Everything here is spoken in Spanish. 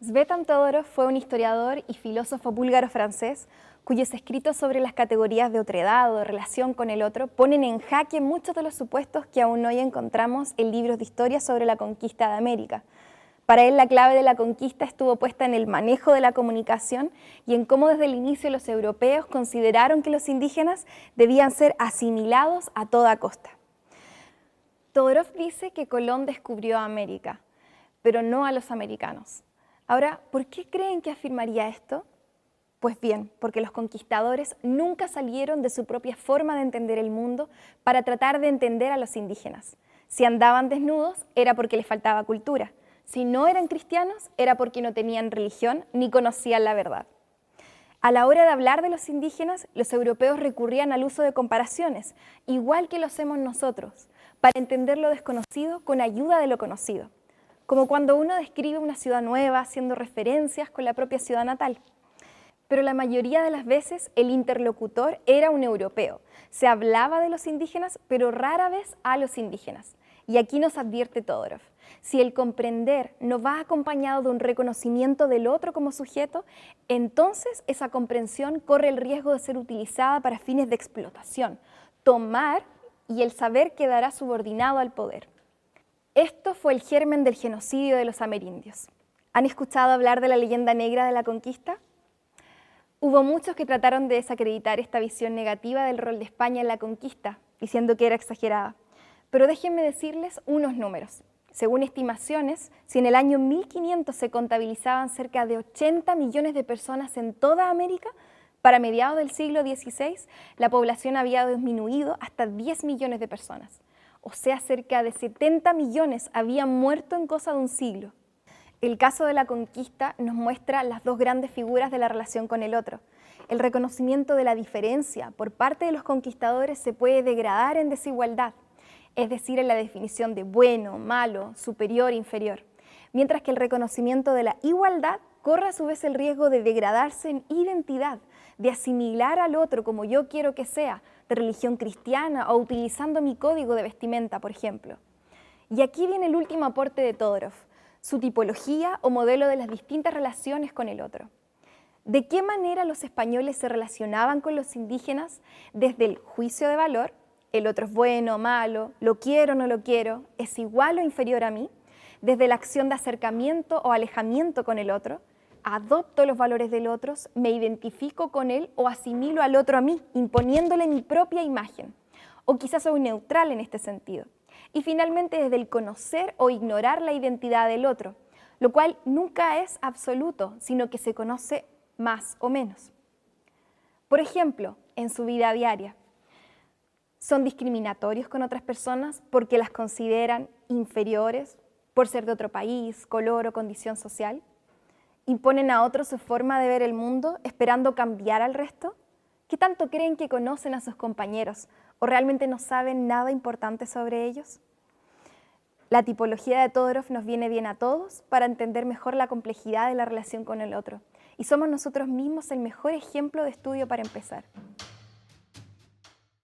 Tzvetan Todorov fue un historiador y filósofo búlgaro-francés cuyos escritos sobre las categorías de otredad o de relación con el otro ponen en jaque muchos de los supuestos que aún hoy encontramos en libros de historia sobre la conquista de América. Para él la clave de la conquista estuvo puesta en el manejo de la comunicación y en cómo desde el inicio los europeos consideraron que los indígenas debían ser asimilados a toda costa. Todorov dice que Colón descubrió América, pero no a los americanos. Ahora, ¿por qué creen que afirmaría esto? Pues bien, porque los conquistadores nunca salieron de su propia forma de entender el mundo para tratar de entender a los indígenas. Si andaban desnudos, era porque les faltaba cultura. Si no eran cristianos, era porque no tenían religión ni conocían la verdad. A la hora de hablar de los indígenas, los europeos recurrían al uso de comparaciones, igual que lo hacemos nosotros, para entender lo desconocido con ayuda de lo conocido. Como cuando uno describe una ciudad nueva haciendo referencias con la propia ciudad natal. Pero la mayoría de las veces el interlocutor era un europeo. Se hablaba de los indígenas, pero rara vez a los indígenas. Y aquí nos advierte Todorov. Si el comprender no va acompañado de un reconocimiento del otro como sujeto, entonces esa comprensión corre el riesgo de ser utilizada para fines de explotación, tomar, y el saber quedará subordinado al poder. Esto fue el germen del genocidio de los amerindios. ¿Han escuchado hablar de la leyenda negra de la conquista? Hubo muchos que trataron de desacreditar esta visión negativa del rol de España en la conquista, diciendo que era exagerada. Pero déjenme decirles unos números. Según estimaciones, si en el año 1500 se contabilizaban cerca de 80 millones de personas en toda América, para mediados del siglo XVI la población había disminuido hasta 10 millones de personas. O sea, cerca de 70 millones habían muerto en cosa de un siglo. El caso de la conquista nos muestra las dos grandes figuras de la relación con el otro. El reconocimiento de la diferencia por parte de los conquistadores se puede degradar en desigualdad, es decir, en la definición de bueno, malo, superior, inferior, mientras que el reconocimiento de la igualdad corre a su vez el riesgo de degradarse en identidad, de asimilar al otro como yo quiero que sea, de religión cristiana o utilizando mi código de vestimenta, por ejemplo. Y aquí viene el último aporte de Todorov, su tipología o modelo de las distintas relaciones con el otro. ¿De qué manera los españoles se relacionaban con los indígenas desde el juicio de valor? El otro es bueno o malo, lo quiero o no lo quiero, es igual o inferior a mí, desde la acción de acercamiento o alejamiento con el otro, adopto los valores del otro, me identifico con él o asimilo al otro a mí, imponiéndole mi propia imagen. O quizás soy neutral en este sentido. Y finalmente desde el conocer o ignorar la identidad del otro, lo cual nunca es absoluto, sino que se conoce más o menos. Por ejemplo, en su vida diaria, ¿son discriminatorios con otras personas porque las consideran inferiores por ser de otro país, color o condición social? ¿Imponen a otros su forma de ver el mundo esperando cambiar al resto? ¿Qué tanto creen que conocen a sus compañeros o realmente no saben nada importante sobre ellos? La tipología de Todorov nos viene bien a todos para entender mejor la complejidad de la relación con el otro. Y somos nosotros mismos el mejor ejemplo de estudio para empezar.